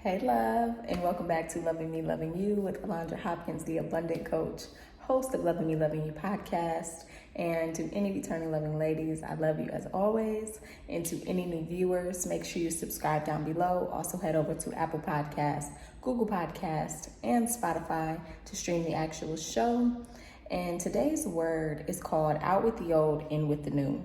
Hey, love, and welcome back to Loving Me, Loving You with Alondra Hopkins, the Abundant Coach, host of Loving Me, Loving You podcast. And to any returning loving ladies, I love you as always. And to any new viewers, make sure you subscribe down below. Also, head over to Apple Podcasts, Google Podcasts, and Spotify to stream the actual show. And today's word is called Out with the Old, In with the New.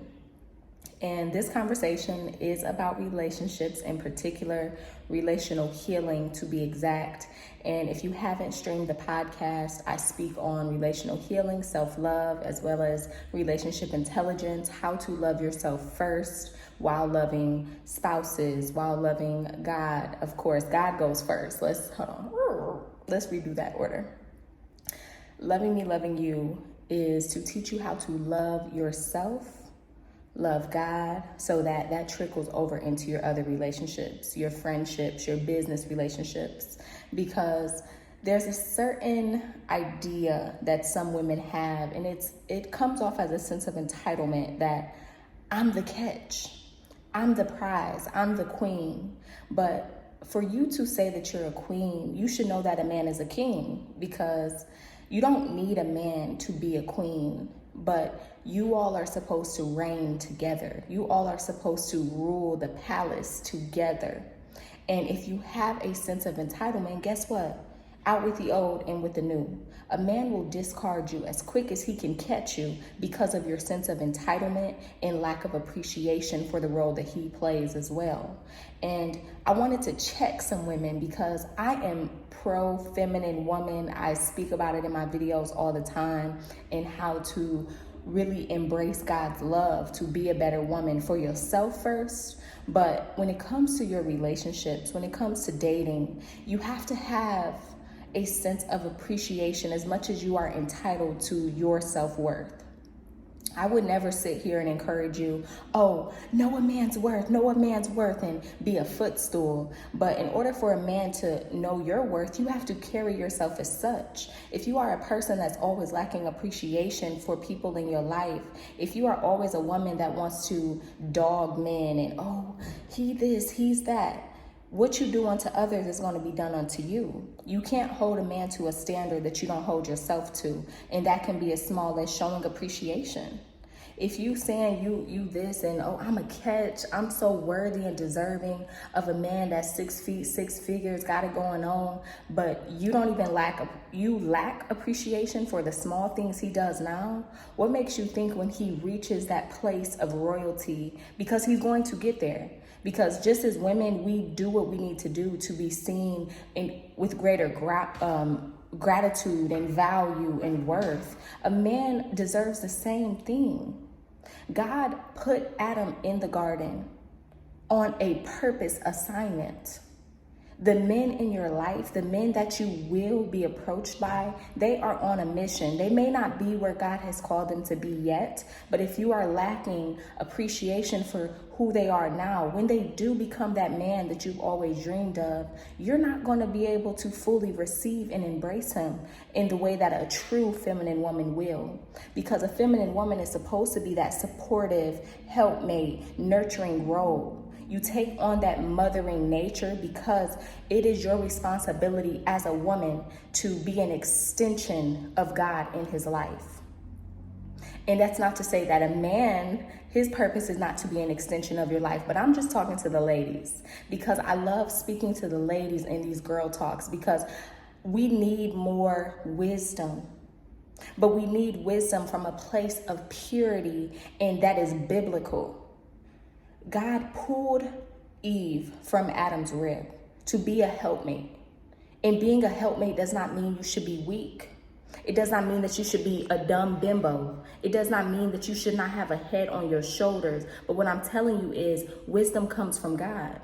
And this conversation is about relationships, in particular, relational healing to be exact. And if you haven't streamed the podcast, I speak on relational healing, self-love, as well as relationship intelligence, how to love yourself first while loving spouses, while loving God. Of course, God goes first. Let's redo that order. Loving Me, Loving You is to teach you how to love yourself, love God, so that trickles over into your other relationships, your friendships, your business relationships, because there's a certain idea that some women have, and it comes off as a sense of entitlement that I'm the catch, I'm the prize, I'm the queen. But for you to say that you're a queen, you should know that a man is a king, because you don't need a man to be a queen, but you all are supposed to reign together. You all are supposed to rule the palace together. And if you have a sense of entitlement, guess what? Out with the old, in with the new. A man will discard you as quick as he can catch you because of your sense of entitlement and lack of appreciation for the role that he plays as well. And I wanted to check some women because I am pro-feminine woman. I speak about it in my videos all the time, and how to really embrace God's love to be a better woman for yourself first. But when it comes to your relationships, when it comes to dating, you have to have a sense of appreciation as much as you are entitled to your self-worth. I would never sit here and encourage you, oh, know a man's worth, and be a footstool. But in order for a man to know your worth, you have to carry yourself as such. If you are a person that's always lacking appreciation for people in your life, if you are always a woman that wants to dog men and, oh, he this, he's that, what you do unto others is going to be done unto you. You can't hold a man to a standard that you don't hold yourself to. And that can be as small as showing appreciation. If you saying you this and, oh, I'm a catch, I'm so worthy and deserving of a man that's 6 feet, 6 figures, got it going on, but you don't even lack appreciation for the small things he does now, what makes you think when he reaches that place of royalty, because he's going to get there? Because just as women, we do what we need to do to be seen with greater gratitude and value and worth. A man deserves the same thing. God put Adam in the garden on a purpose assignment. The men in your life, the men that you will be approached by, they are on a mission. They may not be where God has called them to be yet, but if you are lacking appreciation for who they are now, when they do become that man that you've always dreamed of, you're not going to be able to fully receive and embrace him in the way that a true feminine woman will. Because a feminine woman is supposed to be that supportive, helpmate, nurturing role. You take on that mothering nature because it is your responsibility as a woman to be an extension of God in his life. And that's not to say that a man, his purpose is not to be an extension of your life, but I'm just talking to the ladies because I love speaking to the ladies in these girl talks, because we need more wisdom. But we need wisdom from a place of purity, and that is biblical. God pulled Eve from Adam's rib to be a helpmate. And being a helpmate does not mean you should be weak. It does not mean that you should be a dumb bimbo. It does not mean that you should not have a head on your shoulders. But what I'm telling you is wisdom comes from God.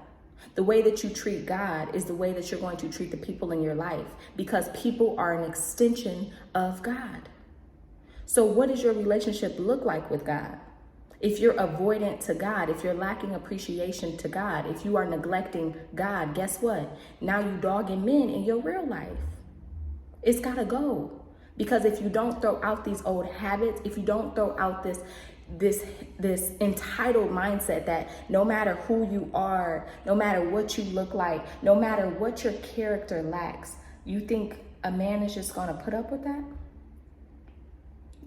The way that you treat God is the way that you're going to treat the people in your life, because people are an extension of God. So what does your relationship look like with God? If you're avoidant to God, if you're lacking appreciation to God, if you are neglecting God, guess what? Now you dogging men in your real life. It's gotta go. Because if you don't throw out these old habits, if you don't throw out this this entitled mindset that no matter who you are, no matter what you look like, no matter what your character lacks, you think a man is just going to put up with that?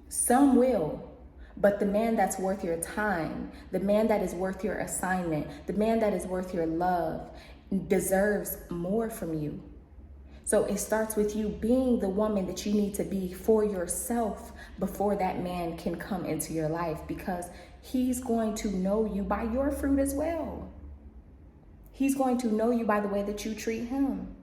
Some will. But the man that's worth your time, the man that is worth your assignment, the man that is worth your love deserves more from you. So it starts with you being the woman that you need to be for yourself before that man can come into your life, because he's going to know you by your fruit as well. He's going to know you by the way that you treat him.